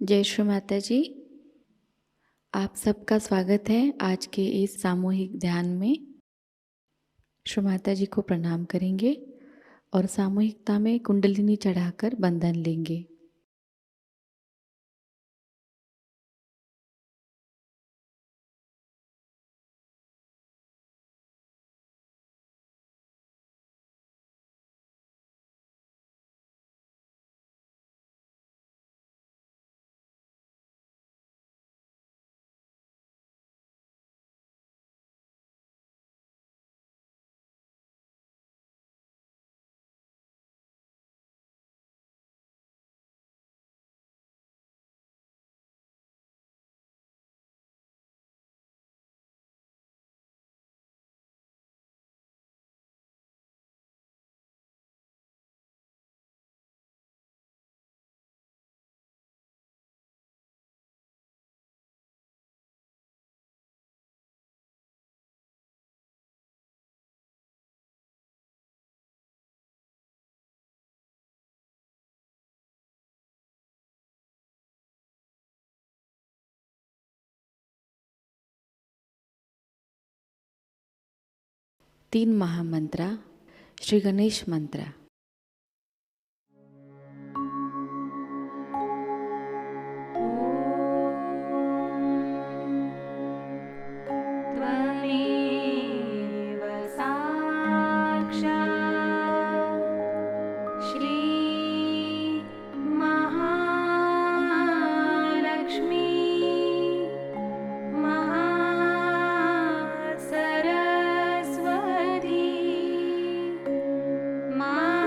जय श्री माता जी। आप सबका स्वागत है आज के इस सामूहिक ध्यान में। श्री माता जी को प्रणाम करेंगे और सामूहिकता में कुंडलिनी चढ़ाकर बंधन लेंगे। तीन महामंत्रा। श्री गणेश मंत्र। त्वमेव साक्षात् श्री महालक्ष्मी महासरस्वती माता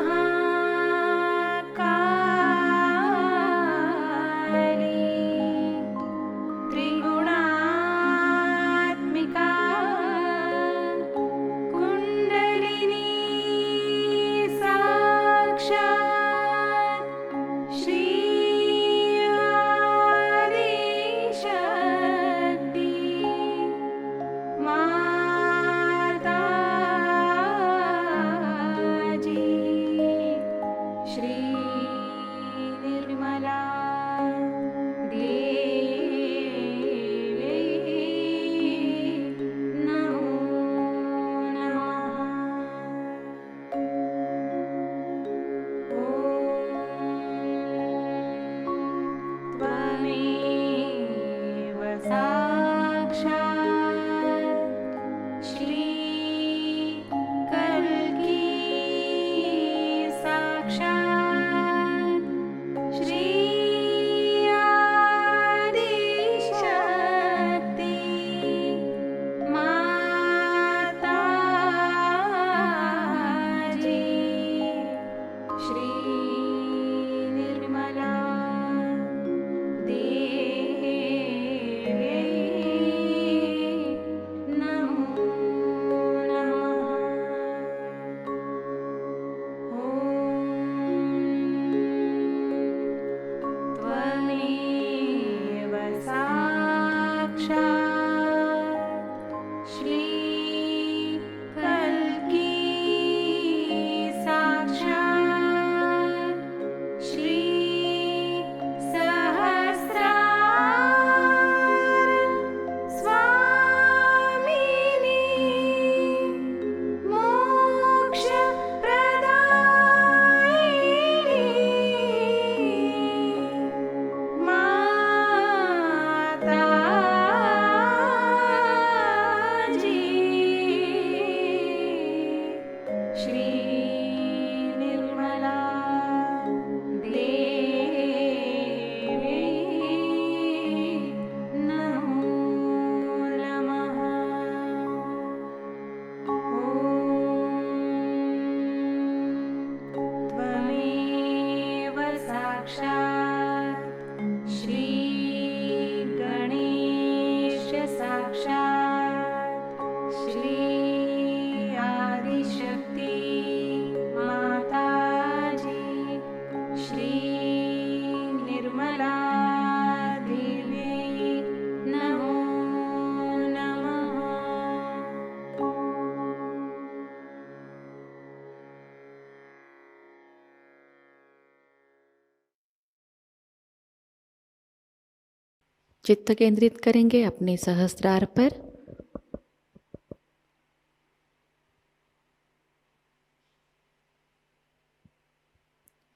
चित्त केंद्रित करेंगे अपने सहस्त्रार पर।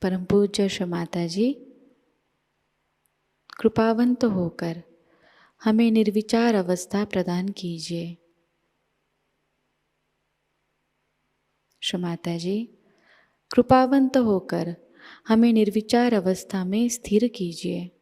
परम पूज्य श्री माताजी कृपावंत होकर हमें निर्विचार अवस्था प्रदान कीजिए। श्री माताजी कृपावंत होकर हमें निर्विचार अवस्था में स्थिर कीजिए।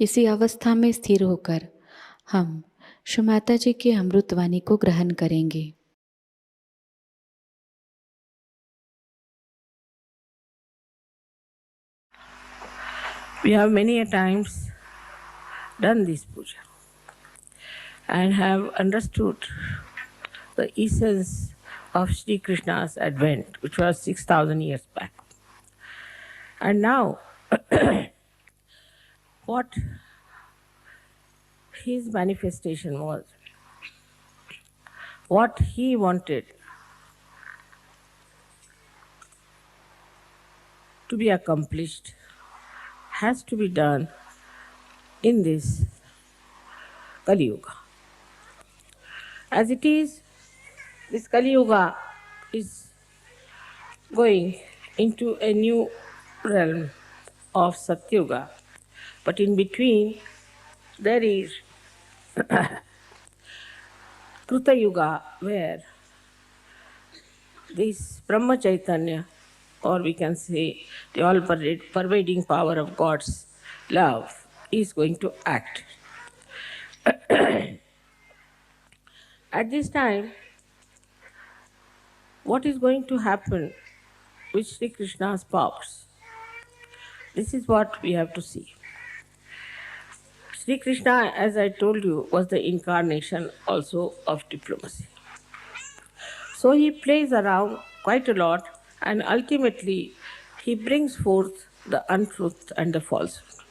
इसी अवस्था में स्थिर होकर हम श्री माताजी की अमृतवाणी को ग्रहण करेंगे। We have many a times done this puja and have understood the essence of Shri Krishna's advent, which was 6,000 years back. And now, what his manifestation was, what he wanted to be accomplished, has to be done in this Kali Yuga. As it is, this Kali Yuga is going into a new realm of Satyuga, but in between there is Kruta Yuga, where this Brahma Chaitanya, or we can say the all pervading power of God's love, is going to act. At this time, what is going to happen with Sri Krishna's powers? This is what we have to see. Sri Krishna, as I told you, was the incarnation also of diplomacy. So he plays around quite a lot, and ultimately he brings forth the untruth and the falsehood.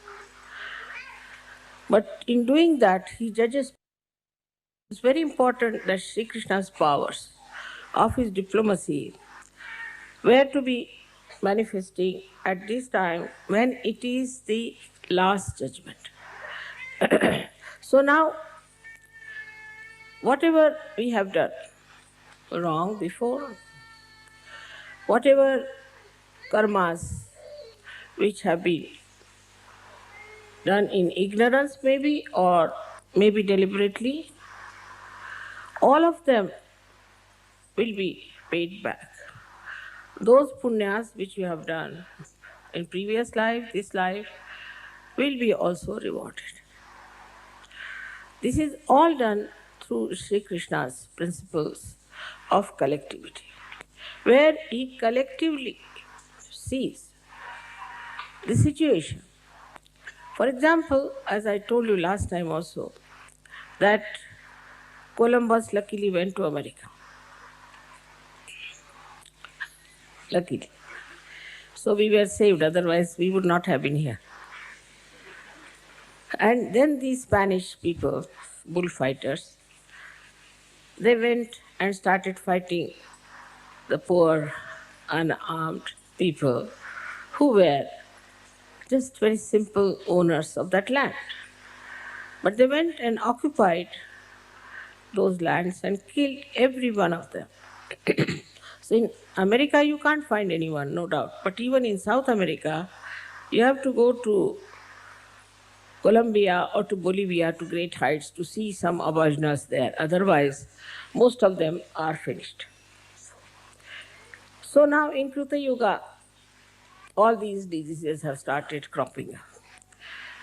But in doing that, he judges. It's very important that Sri Krishna's powers of his diplomacy were to be manifesting at this time when it is the last judgment. So now, whatever we have done wrong before, whatever karmas which have been done in ignorance maybe, or maybe deliberately, all of them will be paid back. Those punyas which you have done in previous life, this life, will be also rewarded. This is all done through Sri Krishna's principles of collectivity, where he collectively sees the situation. For example, as I told you last time also, that Columbus luckily went to America. Luckily. So we were saved, otherwise we would not have been here. And then these Spanish people, bullfighters, they went and started fighting the poor, unarmed people who were just very simple owners of that land. But they went and occupied those lands and killed every one of them. So in America, you can't find anyone, no doubt. But even in South America, you have to go to Colombia or to Bolivia to great heights to see some aboriginals there. Otherwise, most of them are finished. So now in Kruta Yuga, all these diseases have started cropping up.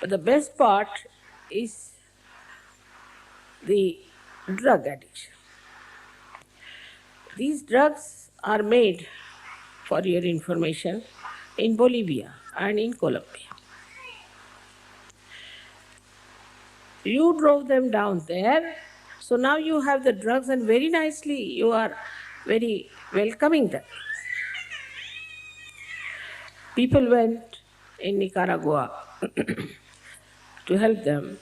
But the best part is the drug addiction. These drugs are made, for your information, in Bolivia and in Colombia. You drove them down there, so now you have the drugs and very nicely you are very welcoming them. People went in Nicaragua to help them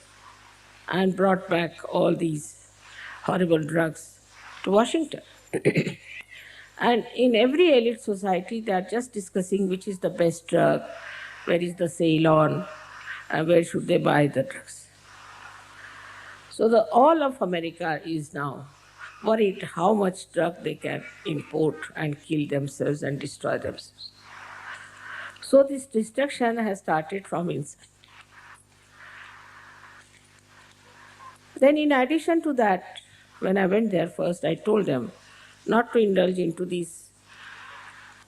and brought back all these horrible drugs to Washington. And in every elite society, they are just discussing which is the best drug, where is the Ceylon, and where should they buy the drugs. So all of America is now worried how much drug they can import and kill themselves and destroy themselves. So this destruction has started from inside. Then in addition to that, when I went there first, I told them not to indulge into these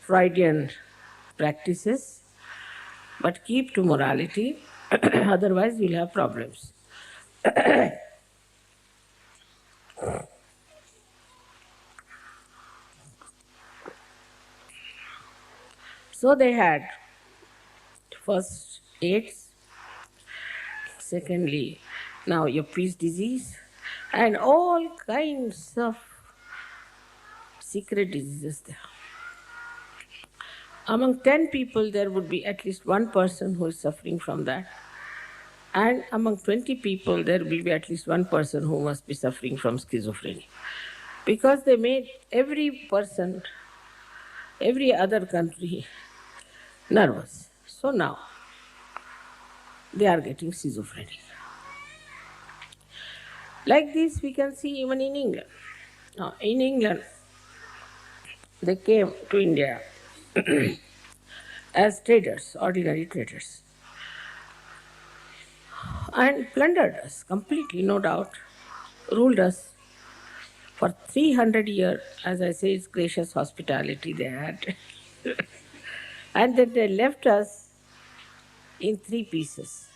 Freudian practices, but keep to morality, otherwise you'll have problems. So they had first AIDS, secondly now your peace disease, and all kinds of secret diseases there. Among 10 people, there would be at least one person who is suffering from that. And among 20 people, there will be at least one person who must be suffering from schizophrenia. Because they made every person, every other country nervous. So now, they are getting schizophrenia. Like this, we can see even in England. Now, in England, they came to India as traders, ordinary traders, and plundered us completely, no doubt, ruled us for 300 years. As I say, it's gracious hospitality they had. And then they left us in 3 pieces.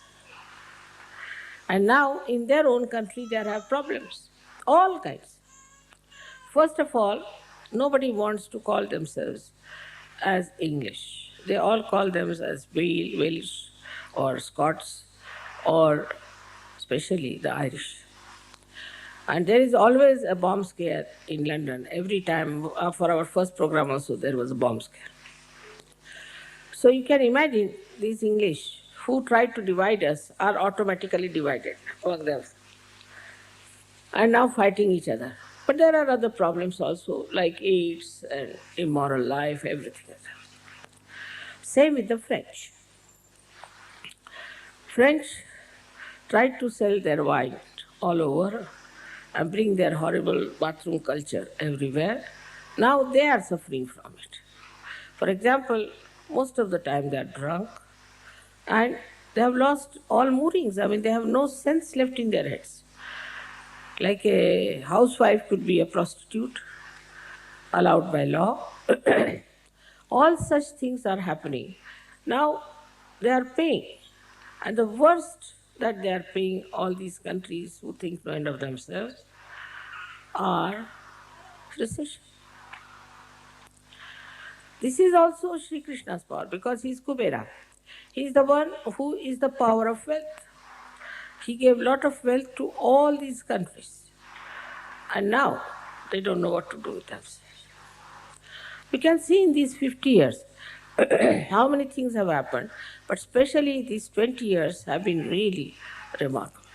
And now in their own country they have problems, all kinds. First of all, nobody wants to call themselves as English. They all call themselves as Welsh or Scots or especially the Irish. And there is always a bomb scare in London. Every time, for our first program also, there was a bomb scare. So you can imagine these English who tried to divide us are automatically divided among them and now fighting each other. But there are other problems also, like AIDS and immoral life, everything. Same with the French. French tried to sell their wine all over and bring their horrible bathroom culture everywhere. Now they are suffering from it. For example, most of the time they are drunk and they have lost all moorings. I mean, they have no sense left in their heads. Like a housewife could be a prostitute, allowed by law. All such things are happening. Now they are paying And the worst that they are paying all these countries who think no end of themselves are recession. This is also Shri Krishna's power because he is Kubera. He is the one who is the power of wealth. He gave lot of wealth to all these countries. And now they don't know what to do with themselves. We can see in these 50 years how many things have happened, but especially these 20 years have been really remarkable.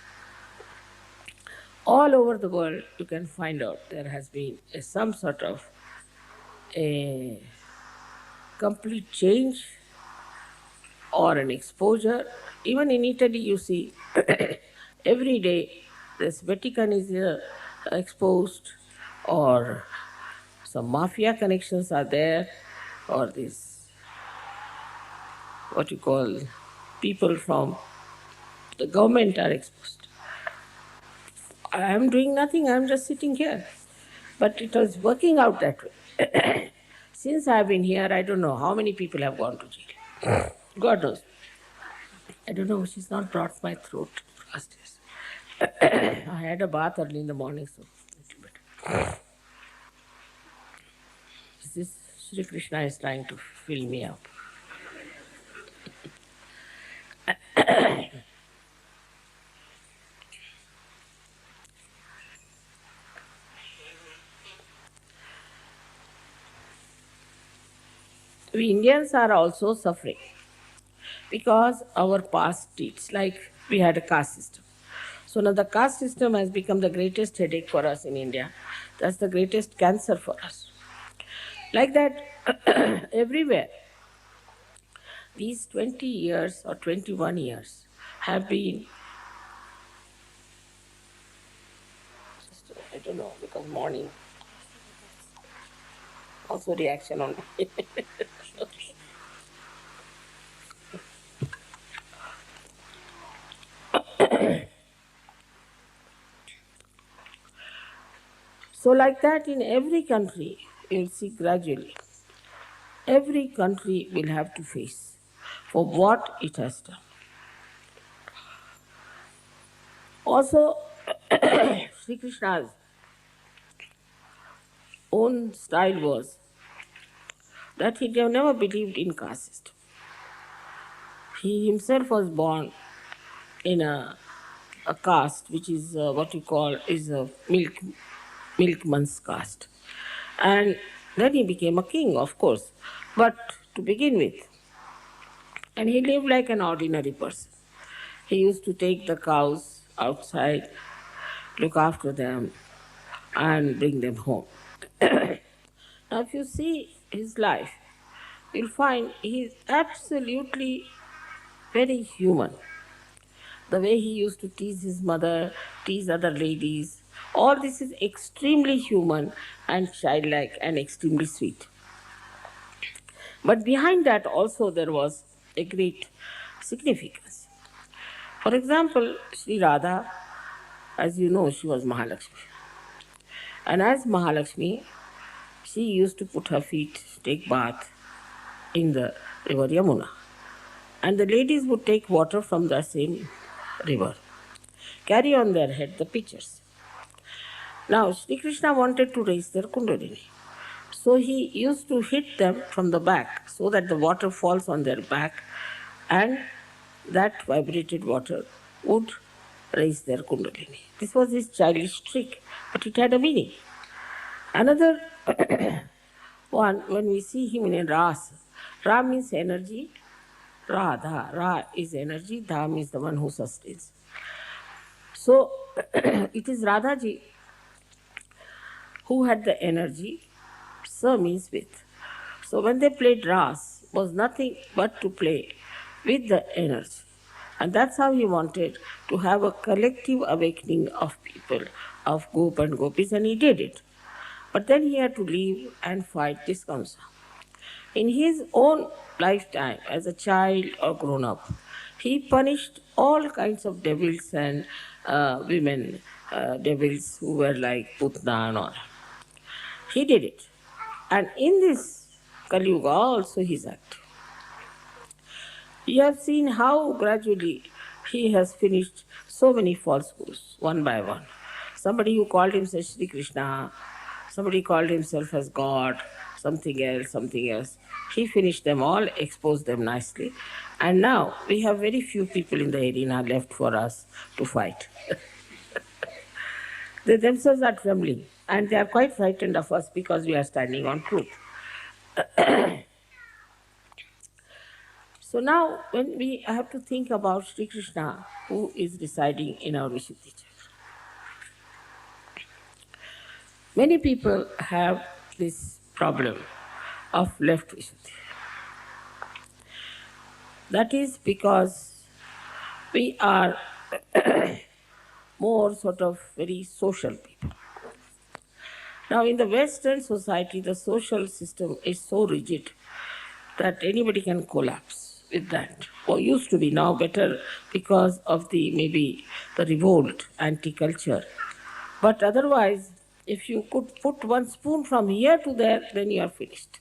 All over the world, you can find out there has been some sort of a complete change or an exposure. Even in Italy, you see every day this Vatican is exposed, or some mafia connections are there, or this, what you call, people from the government are exposed. I am doing nothing, I am just sitting here. But it was working out that way. Since I have been here, I don't know how many people have gone to jail. God knows. I don't know, she's not brought my throat last year. I had a bath early in the morning, so little bit. This Sri Krishna is trying to fill me up. We Indians are also suffering because our past deeds, like we had a caste system. So now the caste system has become the greatest headache for us in India. That's the greatest cancer for us. Like that, everywhere, these 20 years or 21 years have been, I don't know, because morning, also reaction on So like that in every country, you'll see gradually, every country will have to face for what it has done. Also, Sri Krishna's own style was that he never believed in caste system. He himself was born in a caste which is what you call is a milkman's caste. And then he became a king, of course, but to begin with. And he lived like an ordinary person. He used to take the cows outside, look after them, and bring them home. Now, if you see his life, you'll find he is absolutely very human. The way he used to tease his mother, tease other ladies, all this is extremely human and childlike and extremely sweet. But behind that also there was a great significance. For example, Sri Radha, as you know, she was Mahalakshmi. And as Mahalakshmi, she used to put her feet, take bath in the river Yamuna. And the ladies would take water from the same river, carry on their head the pitchers. Now, Sri Krishna wanted to raise their kundalini. So he used to hit them from the back so that the water falls on their back and that vibrated water would raise their kundalini. This was his childish trick, but it had a meaning. Another one, when we see him in a ras, ra means energy, Ra, Ra is energy, Dha means the one who sustains. So it is Radhaji who had the energy, Sa means with. So when they played Ras, was nothing but to play with the energy. And that's how he wanted to have a collective awakening of people, of Gop and Gopis, and he did it. But then he had to leave and fight this Kamsa. In his own lifetime, as a child or grown up, he punished all kinds of devils and women, devils who were like Putna and all. He did it. And in this Kali Yuga also he is active. You have seen how gradually he has finished so many false gurus, one by one. Somebody who called himself Shri Krishna, somebody called himself as God, something else, something else. He finished them all, exposed them nicely. And now we have very few people in the arena left for us to fight. They themselves are trembling and they are quite frightened of us because we are standing on truth. So now, when we have to think about Sri Krishna, who is residing in our Vishuddhi Chakra, many people have this problem of left Vishuddhi. That is because we are more sort of very social people. Now, in the Western society, the social system is so rigid that anybody can collapse with that. Or used to be, now better because of the maybe the revolt, anti-culture. But otherwise, if you could put one spoon from here to there, then you are finished.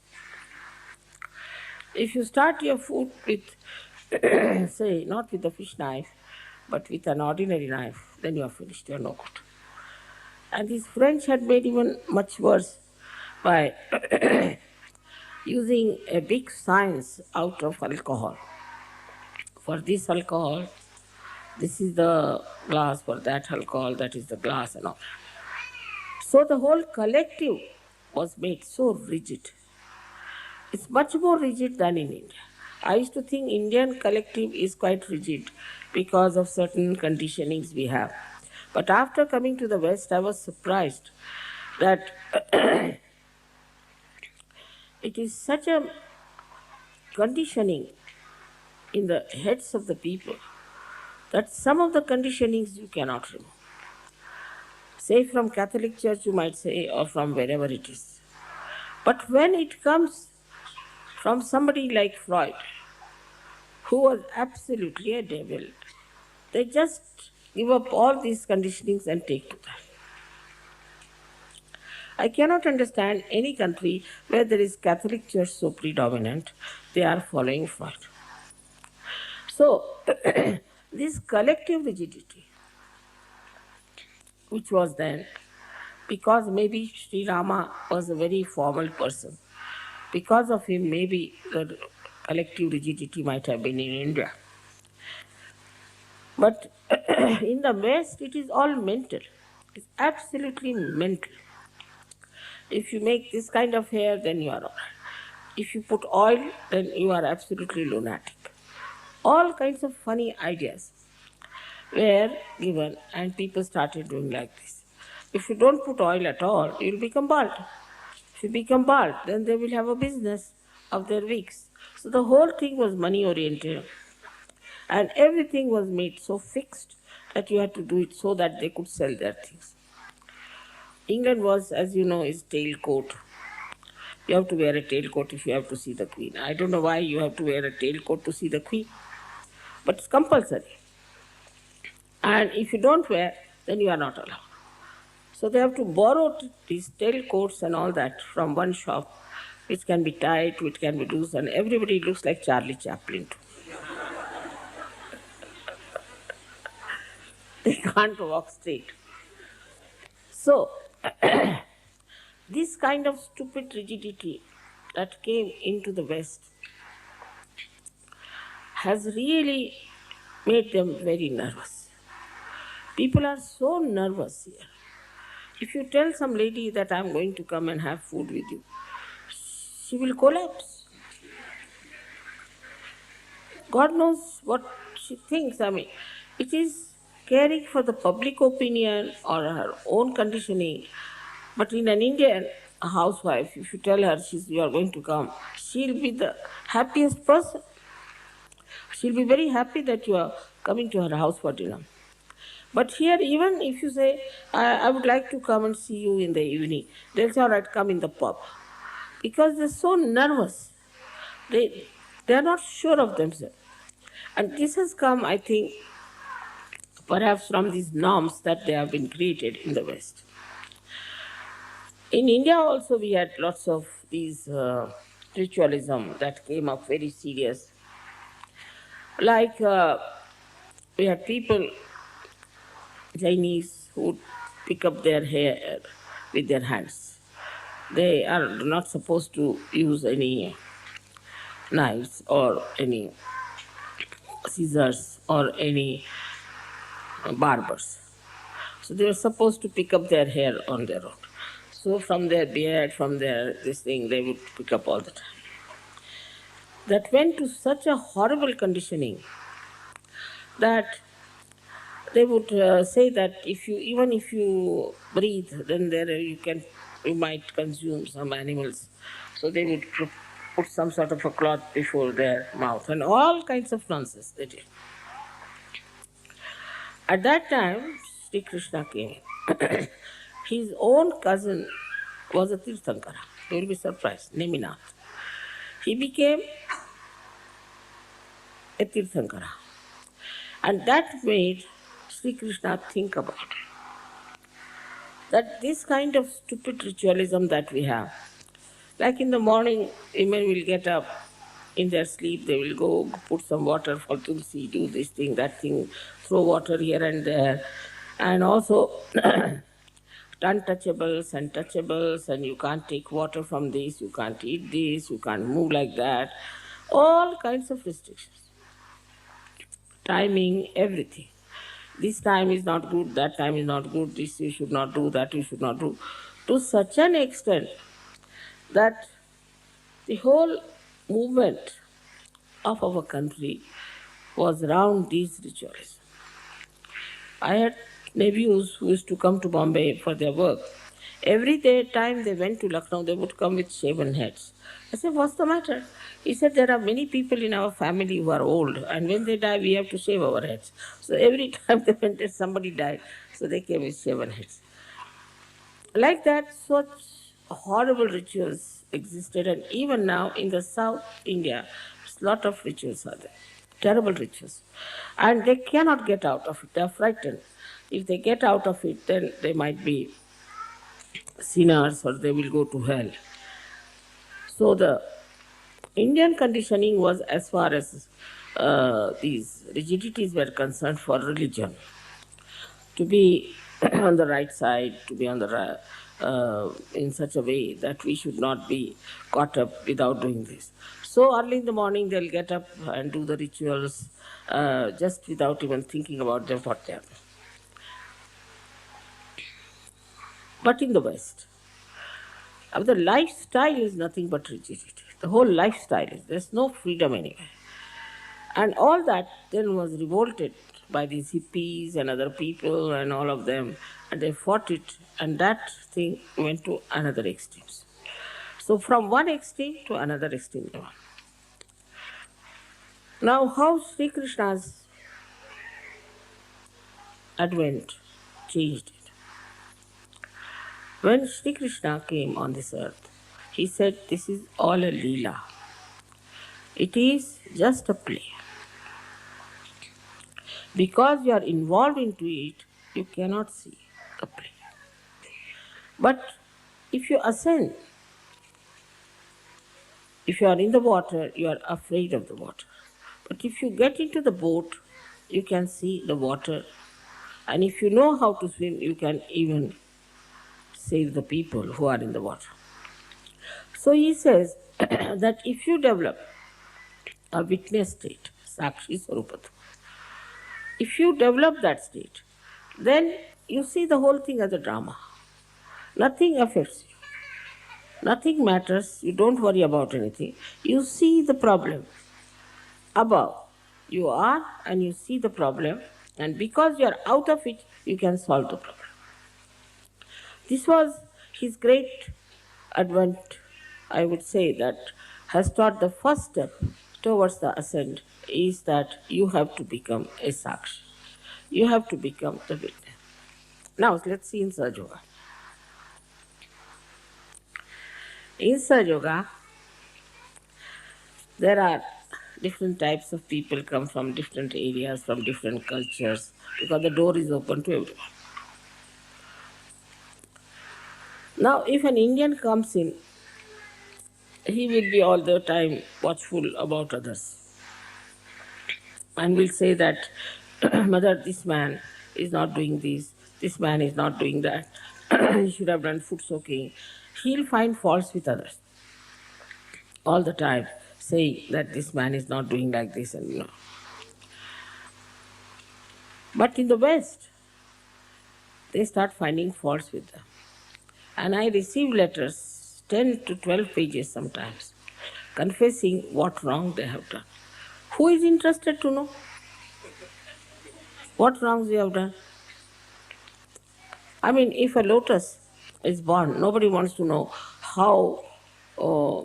If you start your food with, say, not with a fish knife, but with an ordinary knife, then you are finished, you are no good. And these French had made even much worse by using a big science out of alcohol. For this alcohol, this is the glass, for that alcohol, that is the glass and all. So the whole collective was made so rigid. It's much more rigid than in India. I used to think Indian collective is quite rigid because of certain conditionings we have. But after coming to the West, I was surprised that it is such a conditioning in the heads of the people that some of the conditionings you cannot remove. Say from Catholic Church, you might say, or from wherever it is. But when it comes from somebody like Freud, who was absolutely a devil, they just give up all these conditionings and take to that. I cannot understand any country where there is Catholic Church so predominant, they are following Freud. So, this collective rigidity, which was then, because maybe Sri Rama was a very formal person, because of him maybe the collective rigidity might have been in India. But in the West, it is all mental. It's absolutely mental. If you make this kind of hair, then you are all right. If you put oil, then you are absolutely lunatic. All kinds of funny ideas were given, and people started doing like this. If you don't put oil at all, you will become bald. If you become bald, then they will have a business of their wigs. So the whole thing was money oriented. And everything was made so fixed that you had to do it so that they could sell their things. England was, as you know, is tailcoat. You have to wear a tailcoat if you have to see the Queen. I don't know why you have to wear a tailcoat to see the Queen, but it's compulsory. And if you don't wear, then you are not allowed. So they have to borrow these tailcoats and all that from one shop, which can be tight, which can be loose, and everybody looks like Charlie Chaplin too. They can't walk straight. So, this kind of stupid rigidity that came into the West has really made them very nervous. People are so nervous here. If you tell some lady that I'm going to come and have food with you, she will collapse. God knows what she thinks. I mean, it is caring for the public opinion or her own conditioning. But in an Indian housewife, if you tell her you are going to come, she'll be the happiest person. She'll be very happy that you are coming to her house for dinner. But here, even if you say, I would like to come and see you in the evening, they'll say, all right, come in the pub. Because they're so nervous. They are not sure of themselves. And this has come, I think, perhaps from these norms that they have been created in the West. In India also we had lots of these ritualism that came up very serious. Like we had people, Chinese, who would pick up their hair with their hands. They are not supposed to use any knives or any scissors or any barbers. So they were supposed to pick up their hair on their own. So from their beard, from their this thing, they would pick up all the time. That went to such a horrible conditioning that they would say that if you even if you breathe, then you might consume some animals. So they would put some sort of a cloth before their mouth and all kinds of nonsense they did. At that time, Sri Krishna came. His own cousin was a Tirthankara. You will be surprised, Neminath. He became a Tirthankara. And that made Sri Krishna think about that this kind of stupid ritualism that we have, like in the morning, women will get up in their sleep, they will go put some water for Tulsi, do this thing, that thing, throw water here and there, and also untouchables and touchables, and you can't take water from this, you can't eat this, you can't move like that, all kinds of restrictions. Timing, everything. This time is not good, that time is not good, this you should not do, that you should not do. To such an extent that the whole movement of our country was around these rituals. I had nephews who used to come to Bombay for their work. Every day time they went to Lucknow, they would come with shaven heads. I said, what's the matter? He said, there are many people in our family who are old, and when they die, we have to shave our heads. So every time they went there, somebody died, so they came with shaven heads. Like that, such horrible rituals existed, and even now in the South India, a lot of rituals are there. Terrible rituals. And they cannot get out of it, they are frightened. If they get out of it, then they might be sinners or they will go to hell. So the Indian conditioning was as far as these rigidities were concerned for religion. To be on the right side, to be on the in such a way that we should not be caught up without doing this. So early in the morning they'll get up and do the rituals just without even thinking about them, what they are. But in the West, the lifestyle is nothing but rigidity. The whole lifestyle is, there's no freedom anywhere. And all that then was revolted by these hippies and other people and all of them, and they fought it, and that thing went to another extreme. So from one extreme to another extreme. Now how Sri Krishna's advent changed it. When Sri Krishna came on this earth, he said, this is all a leela. It is just a play. Because you are involved into it, you cannot see the play. But if you ascend, if you are in the water, you are afraid of the water. But if you get into the boat, you can see the water. And if you know how to swim, you can even save the people who are in the water. So he says that if you develop a witness state, Sakshi Swarupata, if you develop that state, then you see the whole thing as a drama. Nothing affects you. Nothing matters. You don't worry about anything. You see the problem above. You are and you see the problem, and because you are out of it, you can solve the problem. This was his great advent, I would say, that has taught the first step towards the ascent is that you have to become a Sakshi. You have to become the witness. Now let's see in Sahaja Yoga. In Sahaja Yoga, there are different types of people come from different areas, from different cultures, because the door is open to everyone. Now, if an Indian comes in, he will be all the time watchful about others and will say that Mother, this man is not doing this man is not doing that, he should have done foot soaking. He'll find faults with others all the time, saying that this man is not doing like this and But in the West, they start finding faults with them. And I receive letters, 10 to 12 pages sometimes, confessing what wrong they have done. Who is interested to know what wrongs we have done? I mean, if a lotus is born, nobody wants to know how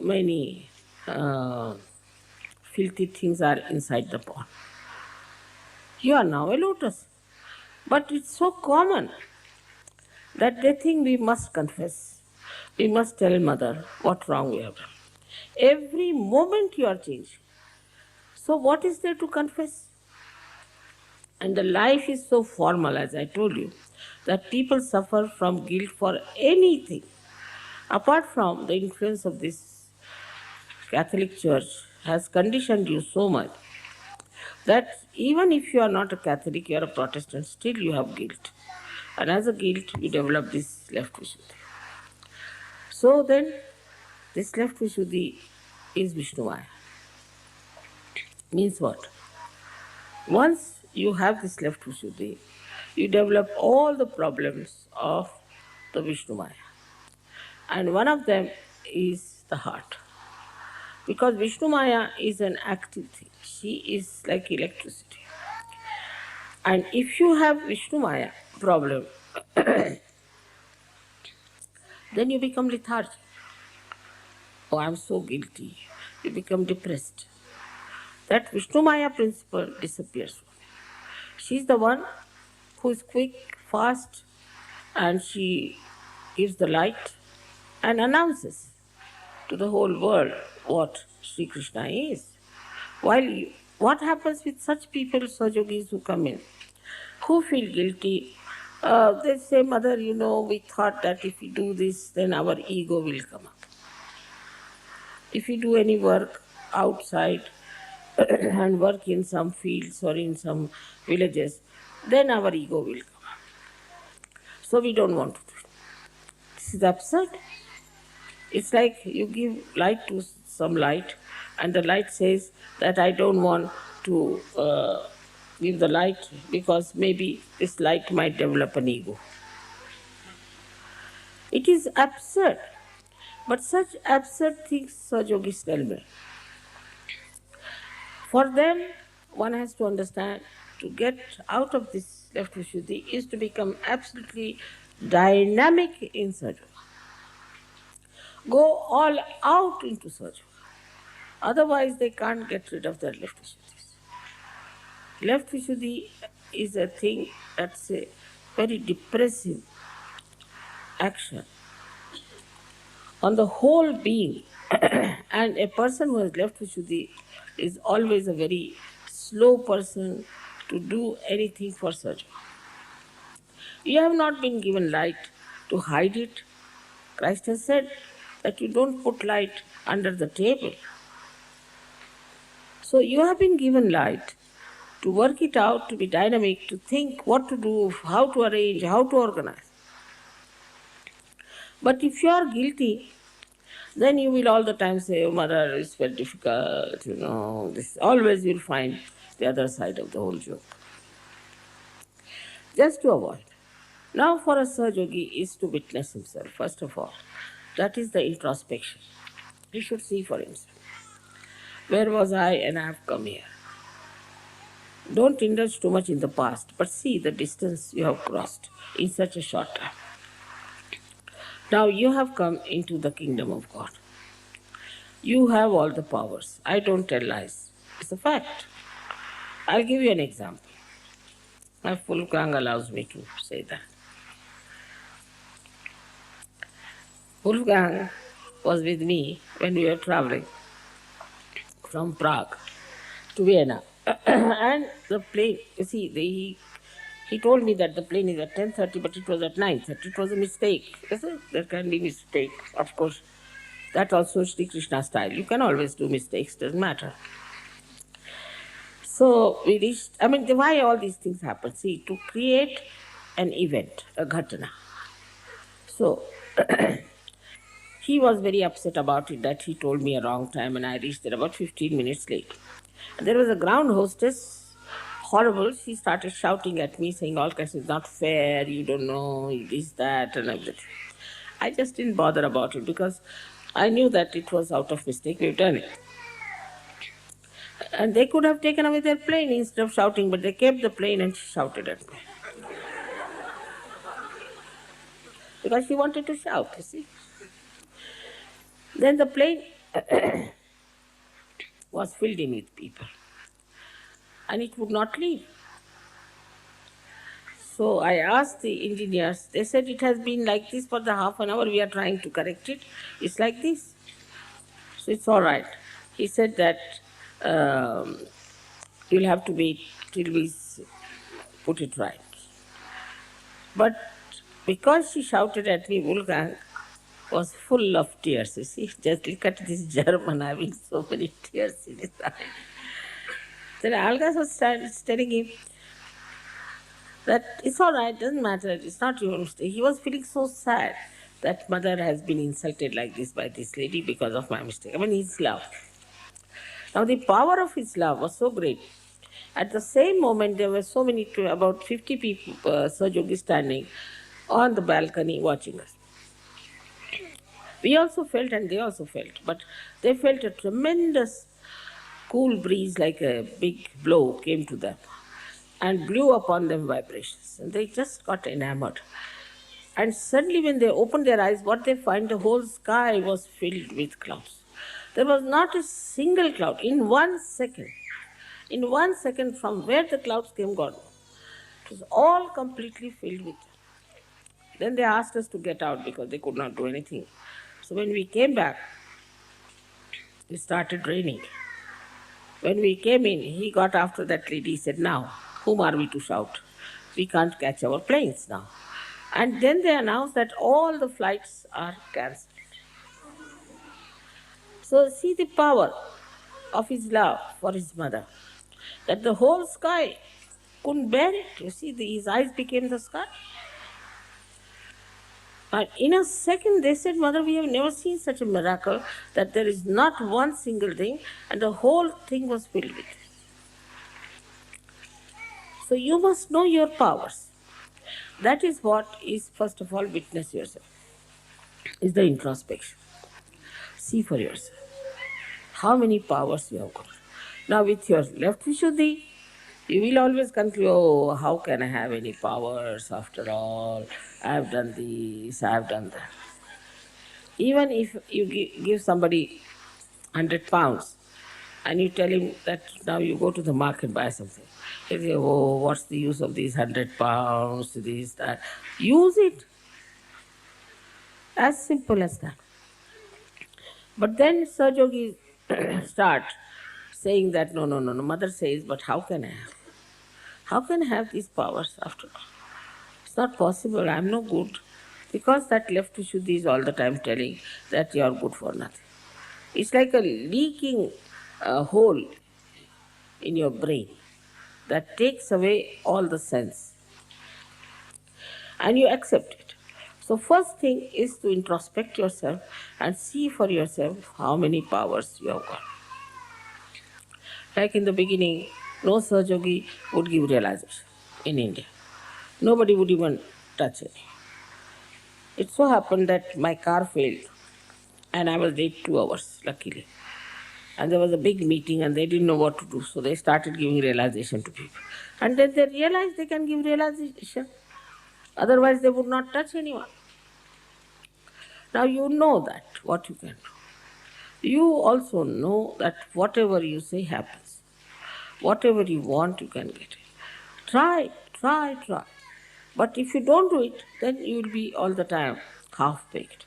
many filthy things are inside the pond. You are now a lotus. But it's so common that they think we must confess. We must tell Mother what wrong we have done. Every moment you are changing. So what is there to confess? And the life is so formal, as I told you, that people suffer from guilt for anything. Apart from the influence of this Catholic Church has conditioned you so much that even if you are not a Catholic, you are a Protestant, still you have guilt. And as a guilt, you develop this left Vishuddhi. So then, this left Vishuddhi is Vishnumaya. Means what? Once you have this left Vishuddhi, you develop all the problems of the Vishnumaya. And one of them is the heart. Because Vishnumaya is an active thing. She is like electricity. And if you have Vishnumaya problem, then you become lethargic. Oh, I'm so guilty. You become depressed. That Vishnumaya principle disappears. She's the one who is quick, fast, and she gives the light and announces to the whole world what Sri Krishna is. What happens with such people, Sahajogis who come in, who feel guilty? They say, Mother, we thought that if we do this, then our ego will come up. If we do any work outside and work in some fields or in some villages, then our ego will come up. So we don't want to do it. This is absurd. It's like you give light to some light, and the light says that I don't want to give the light because maybe this light might develop an ego. It is absurd. But such absurd things Sahajogis tell me. For them, one has to understand, to get out of this left Vishuddhi is to become absolutely dynamic in Sahajayoga. Go all out into Sahajayoga. Otherwise, they can't get rid of their left Vishuddhis. Left Vishuddhi is a thing that's a very depressive action on the whole being. And a person who has left Vishuddhi is always a very slow person to do anything for Sahajayoga. You have not been given light to hide it. Christ has said that you don't put light under the table. So you have been given light to work it out, to be dynamic, to think what to do, how to arrange, how to organize. But if you are guilty, then you will all the time say, oh, Mother, it's very difficult, this. Always you'll find the other side of the whole joke. Just to avoid. Now for a Sahajogi is to witness himself, first of all. That is the introspection. He should see for himself. Where was I and I have come here? Don't indulge too much in the past, but see the distance you have crossed in such a short time. Now you have come into the kingdom of God. You have all the powers. I don't tell lies. It's a fact. I'll give you an example. My full Gang allows me to say that. Wolfgang was with me when we were traveling from Prague to Vienna. And the plane, you see, he told me that the plane is at 10:30, but it was at 9:30. It was a mistake. There can be mistake, of course. That also Shri Krishna style. You can always do mistakes, doesn't matter. So we reached, why all these things happen? See, to create an event, a ghatana. So he was very upset about it that he told me a wrong time and I reached there about 15 minutes late. And there was a ground hostess, horrible. She started shouting at me, saying all kinds of, it's not fair, you don't know, this, that, and everything. I just didn't bother about it because I knew that it was out of mistake, we've done it. And they could have taken away their plane instead of shouting, but they kept the plane and she shouted at me. Because she wanted to shout, you see. Then the plane was filled in with people. And it would not leave. So I asked the engineers, they said it has been like this for the half an hour, we are trying to correct it. It's like this. So it's all right. He said that you'll have to wait till we put it right. But because she shouted at me, Wolfgang was full of tears. You see, just look at this German having so many tears in his eyes. Then Alga was telling him that it's all right, doesn't matter, it's not your mistake. He was feeling so sad that mother has been insulted like this by this lady because of my mistake. His love. Now the power of his love was so great. At the same moment, there were so many, about 50 people, Sahajayogi standing on the balcony watching us. We also felt and they also felt, but they felt a tremendous cool breeze like a big blow came to them and blew upon them vibrations. And they just got enamored. And suddenly when they opened their eyes, what they find, the whole sky was filled with clouds. There was not a single cloud in 1 second. In 1 second from where the clouds came, God, it was all completely filled with. Then they asked us to get out because they could not do anything. So when we came back, it started raining. When we came in, he got after that lady, he said, now, whom are we to shout? We can't catch our planes now. And then they announced that all the flights are cancelled. So see the power of his love for his mother, that the whole sky couldn't bear it. You see, his eyes became the sky. And in a second they said, Mother, we have never seen such a miracle that there is not one single thing and the whole thing was filled with it. So you must know your powers. That is what is, first of all, witness yourself, is the introspection. See for yourself how many powers you have got. Now with your left Vishuddhi, you will always conclude, oh, how can I have any powers after all? I have done this, I have done that. Even if you give somebody 100 pounds and you tell him that now you go to the market, buy something. He say, oh, what's the use of these 100 pounds, this, that. Use it. As simple as that. But then Sahajayogi start saying that, no, mother says, but how can I have? How can I have these powers after all? It's not possible, I'm no good. Because that left Vishuddhi is all the time telling that you are good for nothing. It's like a leaking hole in your brain that takes away all the sense. And you accept it. So first thing is to introspect yourself and see for yourself how many powers you have got. Like in the beginning, no Sahajayogi would give realization in India. Nobody would even touch it. It so happened that my car failed and I was late 2 hours, luckily. And there was a big meeting and they didn't know what to do, so they started giving realization to people. And then they realized they can give realization. Otherwise they would not touch anyone. Now you know that, what you can do. You also know that whatever you say happens. Whatever you want, you can get it. Try. But if you don't do it, then you will be all the time half-baked.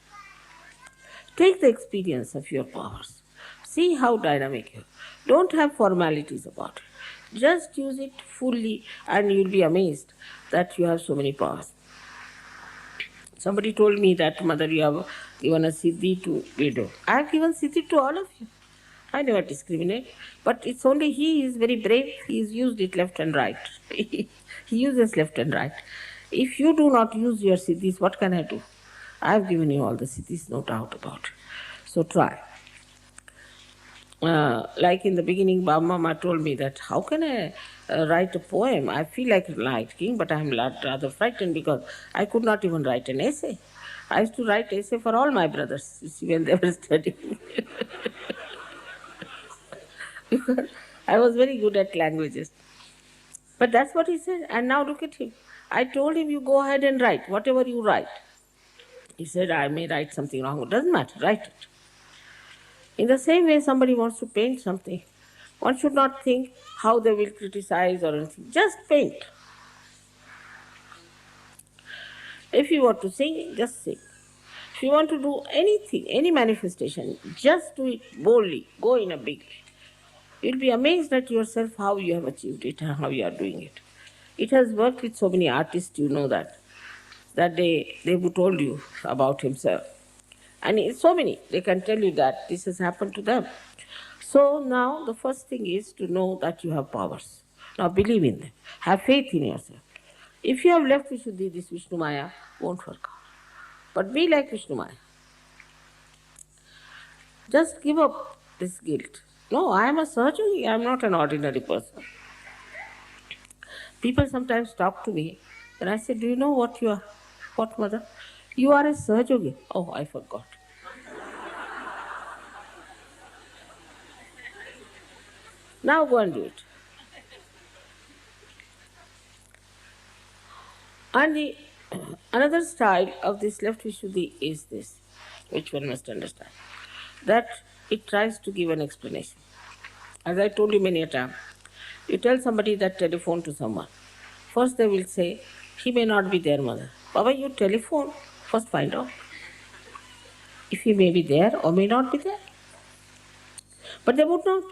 Take the experience of your powers. See how dynamic you are. Don't have formalities about it. Just use it fully and you'll be amazed that you have so many powers. Somebody told me that, Mother, you have given a siddhi to widow. I have given siddhi to all of you. I never discriminate, but it's only he is very brave. He's used it left and right. He uses left and right. If you do not use your siddhis, what can I do? I've given you all the siddhis, no doubt about it. So try. Like in the beginning, Baba Mama told me that how can I write a poem? I feel like writing, but I'm rather frightened because I could not even write an essay. I used to write essay for all my brothers, you see, when they were studying. Because I was very good at languages. But that's what he said. And now look at him. I told him, you go ahead and write, whatever you write. He said, I may write something wrong. It doesn't matter, write it. In the same way, somebody wants to paint something. One should not think how they will criticize or anything. Just paint. If you want to sing, just sing. If you want to do anything, any manifestation, just do it boldly. Go in a big way. You'll be amazed at yourself how you have achieved it and how you are doing it. It has worked with so many artists, you know that. That they would told you about himself. And it's so many, they can tell you that this has happened to them. So now the first thing is to know that you have powers. Now believe in them. Have faith in yourself. If you have left Vishuddhi, this Vishnu Maya won't work out. But be like Vishnu Maya. Just give up this guilt. No, I am a Sahajayogi, I am not an ordinary person. People sometimes talk to me and I say, do you know what you are? What, mother? You are a Sahajayogi. Oh, I forgot. Now go and do it. And another style of this left Vishuddhi is this, which one must understand, that it tries to give an explanation. As I told you many a time, you tell somebody that telephone to someone. First they will say, he may not be there, mother. Baba, you telephone, first find out if he may be there or may not be there. But they would not.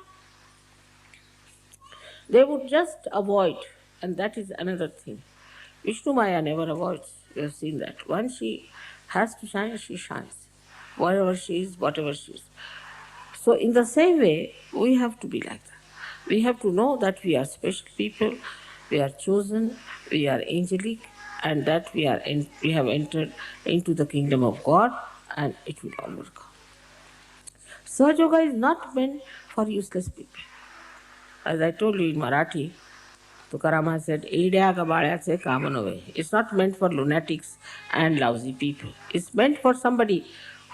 They would just avoid, and that is another thing. Vishnu Maya never avoids. You have seen that. Once she has to shine, she shines. Wherever she is, whatever she is. So in the same way, we have to be like that. We have to know that we are special people, we are chosen, we are angelic, and that we have entered into the kingdom of God, and it will all work out. Sahaja Yoga is not meant for useless people. As I told you in Marathi, Tukarama said, "Eiड्या गबाळ्याचे काम नव्हे." It's not meant for lunatics and lousy people. It's meant for somebody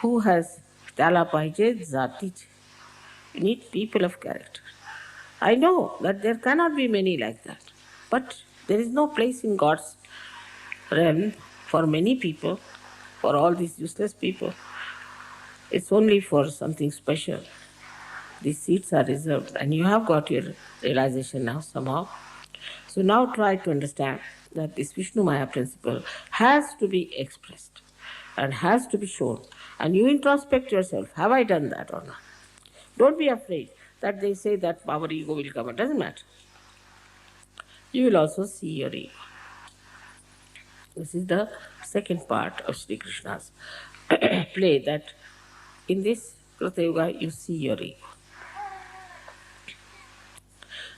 who has त्याला पाहिजे जातीचे. You need people of character. I know that there cannot be many like that, but there is no place in God's realm for many people, for all these useless people. It's only for something special. These seats are reserved, and you have got your realization now somehow. So now try to understand that this Vishnu Maya principle has to be expressed and has to be shown. And you introspect yourself, have I done that or not? Don't be afraid that they say that our ego will come. It doesn't matter. You will also see your ego. This is the second part of Sri Krishna's play, that in this Krita Yoga you see your ego.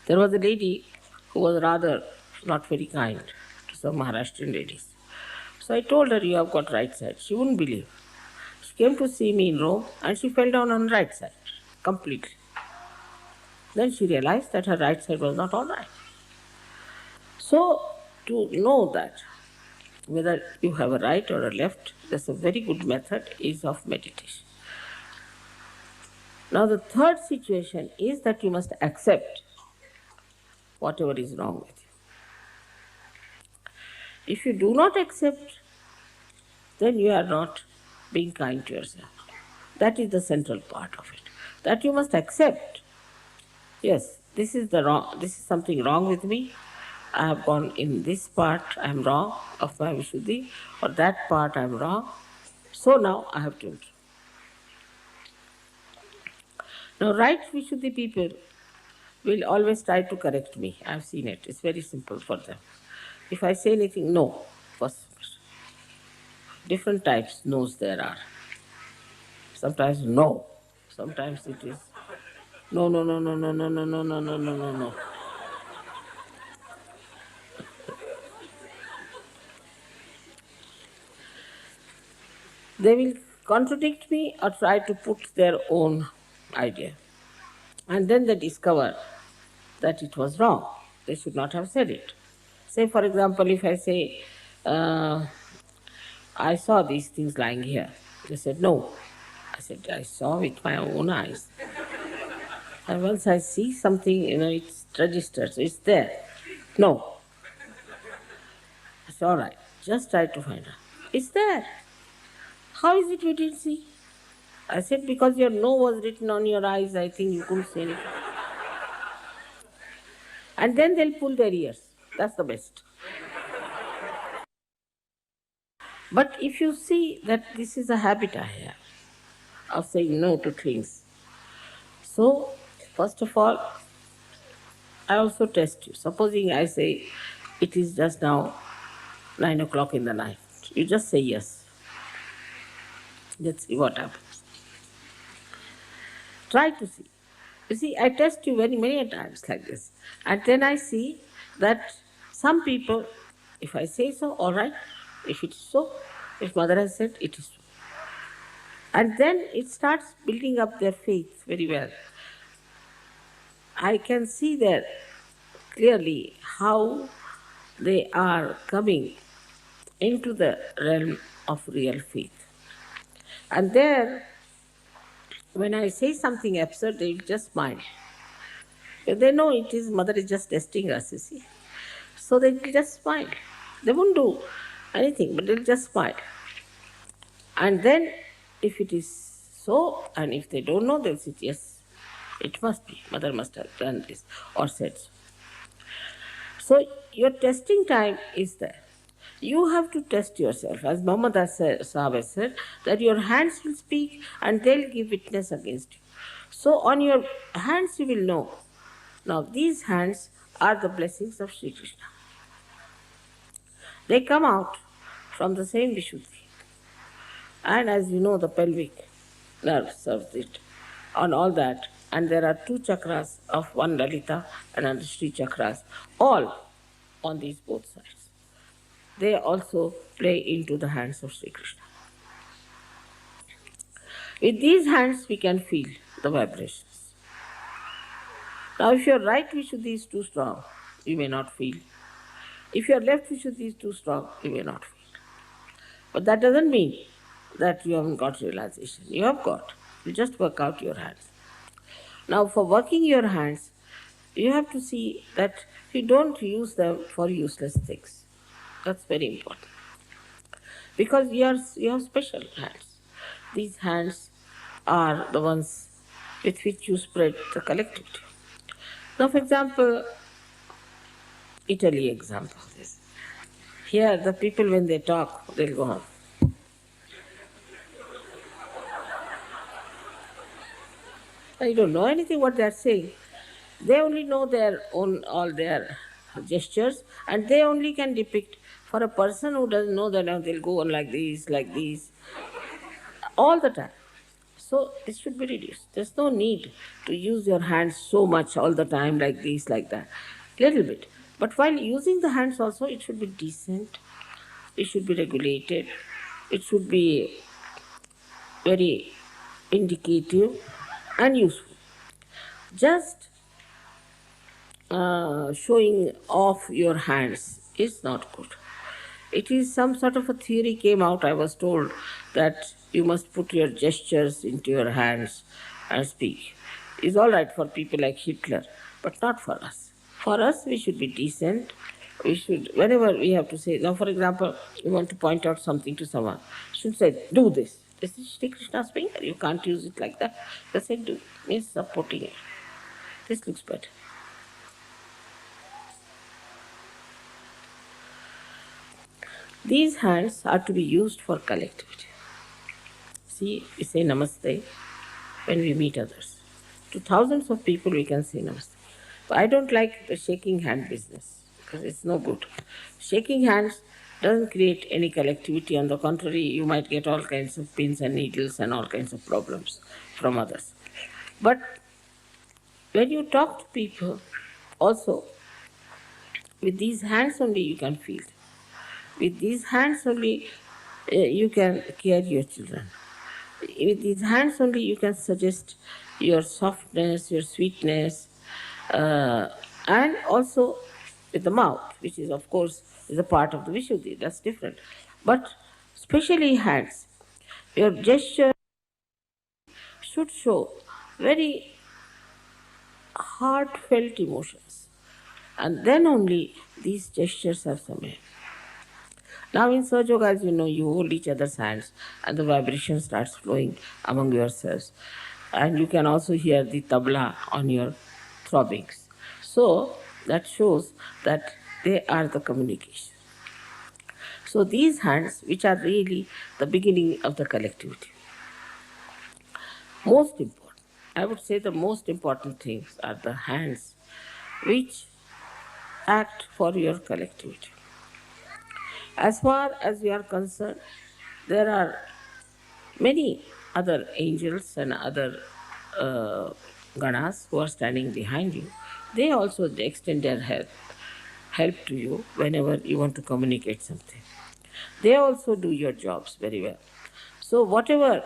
There was a lady who was rather not very kind to some Maharashtrian ladies. So I told her, you have got right side. She wouldn't believe. She came to see me in Rome and she fell down on right side completely. Then she realized that her right side was not all right. So to know that whether you have a right or a left, that's a very good method is of meditation. Now the third situation is that you must accept whatever is wrong with you. If you do not accept, then you are not being kind to yourself. That is the central part of it. That you must accept. Yes, this is something wrong with me. I have gone in this part, I am wrong of my Vishuddhi, or that part I am wrong. So now I have to improve. Now right Vishuddhi people will always try to correct me. I have seen it. It's very simple for them. If I say anything, no. First, different types no's there are. Sometimes no. Sometimes it is No, no, no, no, no, no, no, no, no, no, no, no, no. They will contradict me or try to put their own idea. And then they discover that it was wrong. They should not have said it. Say, for example, if I say, I saw these things lying here. They said, no. I said, I saw with my own eyes. And once I see something, it registers, it's there. No. I said, all right, just try to find out. It's there. How is it we didn't see? I said, because your no was written on your eyes, I think you couldn't see anything. And then they'll pull their ears. That's the best. But if you see that this is a habit I have of saying no to things, so first of all, I also test you. Supposing I say it is just now 9 o'clock in the night, you just say yes. Let's see what happens. Try to see. You see, I test you many times like this. And then I see that some people, if I say so, all right. If it is so, if mother has said, it is so. And then it starts building up their faith very well. I can see there clearly how they are coming into the realm of real faith. And there, when I say something absurd, they will just smile. They know it is mother is just testing us, you see. So they will just smile. They won't do anything, but they'll just smile. And then, if it is so, and if they don't know, they'll say, yes, it must be. Mother must have done this or said so. So your testing time is there. You have to test yourself. As Muhammad Sahib has said, that your hands will speak and they'll give witness against you. So on your hands you will know. Now these hands are the blessings of Shri Krishna. They come out from the same Vishuddhi. And as you know, the pelvic nerve serves it on all that. And there are two chakras of one Lalita and another Shri chakras, all on these both sides. They also play into the hands of Sri Krishna. With these hands we can feel the vibrations. Now if your right Vishuddhi is too strong, you may not feel. If your left Vishuddhi is too strong, you may not feel. But that doesn't mean that you haven't got realization. You have got. You just work out your hands. Now for working your hands, you have to see that you don't use them for useless things. That's very important. Because you have special hands. These hands are the ones with which you spread the collectivity. Now, for example, Italy example. Here, the people when they talk, they'll go on. I don't know anything what they are saying. They only know their own, all their gestures, and they only can depict. For a person who doesn't know that, now they'll go on like this, all the time. So this should be reduced. There's no need to use your hands so much all the time like this, like that. Little bit. But while using the hands also, it should be decent, it should be regulated, it should be very indicative and useful. Just showing off your hands is not good. It is some sort of a theory came out, I was told, that you must put your gestures into your hands and speak. It's all right for people like Hitler, but not for us. For us, we should be decent. We should, whenever we have to say, now for example, you want to point out something to someone, you should say, do this. This is Shri Krishna's finger, you can't use it like that. They say, do, means supporting it. This looks better. These hands are to be used for collectivity. See, we say namaste when we meet others. To thousands of people we can say namaste. But I don't like the shaking hand business because it's no good. Shaking hands doesn't create any collectivity. On the contrary, you might get all kinds of pins and needles and all kinds of problems from others. But When you talk to people, also, with these hands only you can feel. With these hands only you can care your children. With these hands only you can suggest your softness, your sweetness, uh, and also with the mouth, which is of course is a part of the Vishuddhi, that's different. But especially hands, your gesture should show very heartfelt emotions, and then only these gestures have some meaning. Now in Sahajayoga, as you know, you hold each other's hands and the vibration starts flowing among yourselves. And you can also hear the tabla on your throbbings. So that shows that they are the communication. So these hands, which are really the beginning of the collectivity, most important, I would say the most important things are the hands which act for your collectivity. As far as we are concerned, there are many other angels and other ganas who are standing behind you. They also extend their help to you whenever you want to communicate something. They also do your jobs very well. So whatever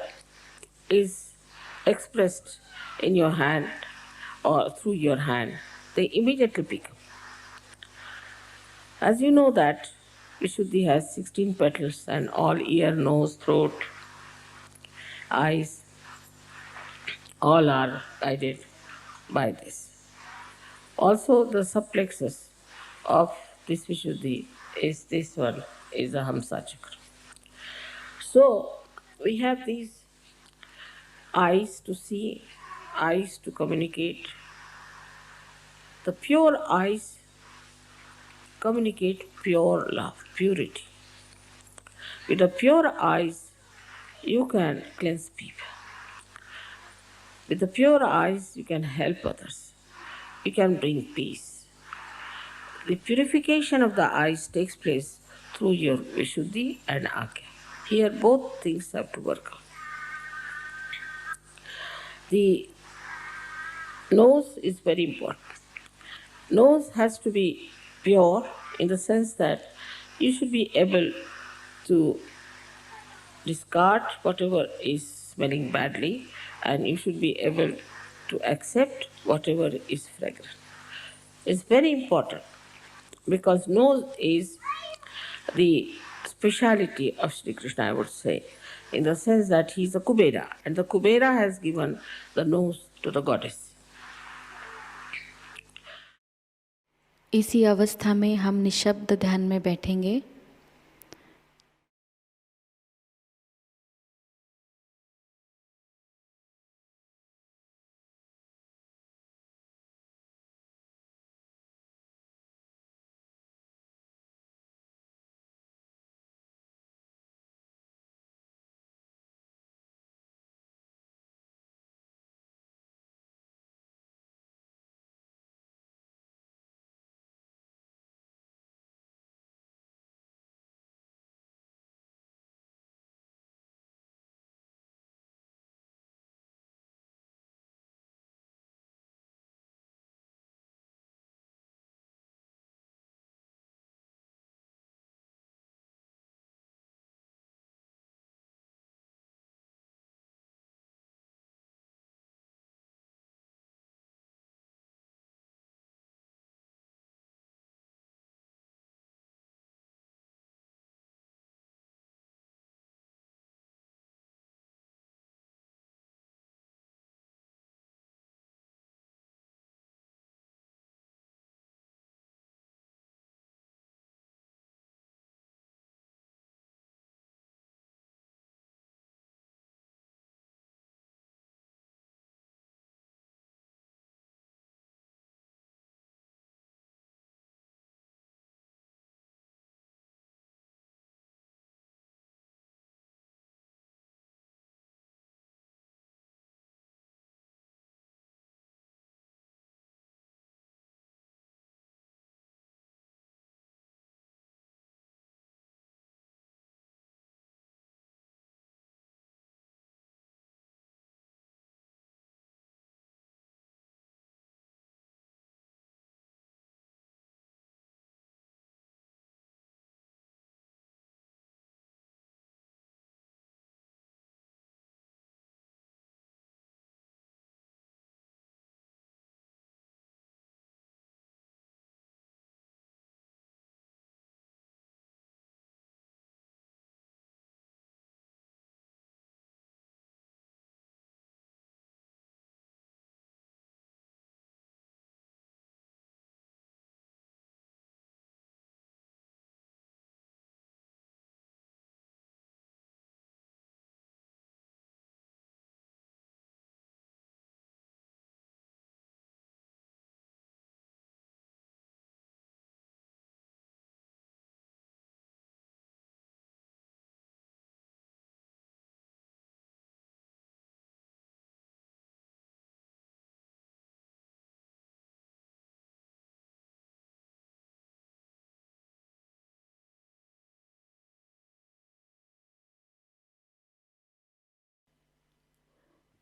is expressed in your hand or through your hand, they immediately pick up. As you know that Vishuddhi has 16 petals and all ear, nose, throat, eyes, all are guided by this. Also, the subplexus of this Vishuddhi is this one, is the Hamsa Chakra. So, we have these eyes to see, eyes to communicate. The pure eyes communicate pure love, purity. With the pure eyes, you can cleanse people. With the pure eyes, you can help others. You can bring peace. The purification of the eyes takes place through your Vishuddhi and Agya. Here, both things have to work out. The nose is very important. Nose has to be pure in the sense that you should be able to discard whatever is smelling badly, and you should be able to accept whatever is fragrant. It's very important because nose is the speciality of Sri Krishna, I would say, in the sense that he is a Kubera, and the Kubera has given the nose to the goddess. इसी अवस्था में हम निशब्द ध्यान में बैठेंगे।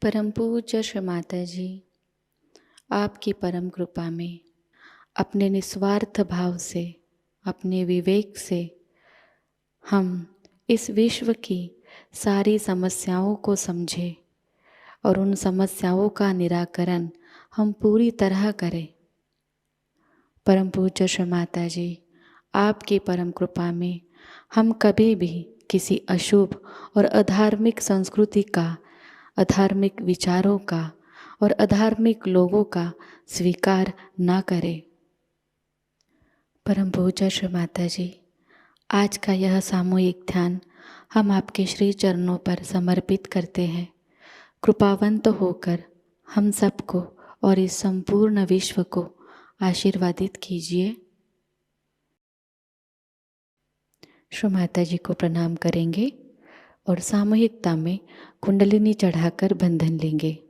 परम पूज्य श्री माताजी, आपकी परम कृपा में अपने निस्वार्थ भाव से, अपने विवेक से हम इस विश्व की सारी समस्याओं को समझें और उन समस्याओं का निराकरण हम पूरी तरह करें। परम पूज्य श्री माताजी, आपकी परम कृपा में हम कभी भी किसी अशुभ और अधार्मिक संस्कृति का, अधार्मिक विचारों का और अधार्मिक लोगों का स्वीकार ना करें। परम पूज्य श्री माताजी, आज का यह सामूहिक ध्यान हम आपके श्री चरणों पर समर्पित करते हैं। कृपावंत होकर हम सबको और इस संपूर्ण विश्व को आशीर्वादित कीजिए। श्री माताजी को प्रणाम करेंगे और सामूहिकता में कुंडलिनी चढ़ाकर बंधन लेंगे।